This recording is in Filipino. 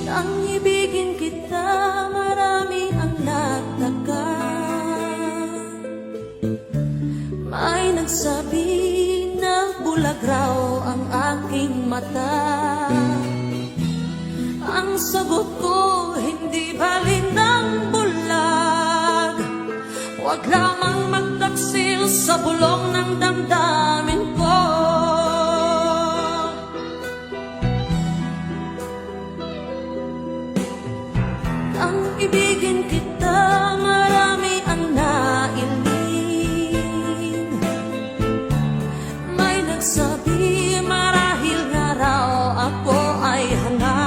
Nang ibigin kita, marami ang nagtaka. May nagsabi na bulag raw ang aking mata. Ang sagot ko, hindi bali ng bulag. Huwag lamang magtaksil sa bulong ng damdamin ko. Nang ibigin kita, marami ang nailing. May nagsabi marahil nga raw ako ay hanap.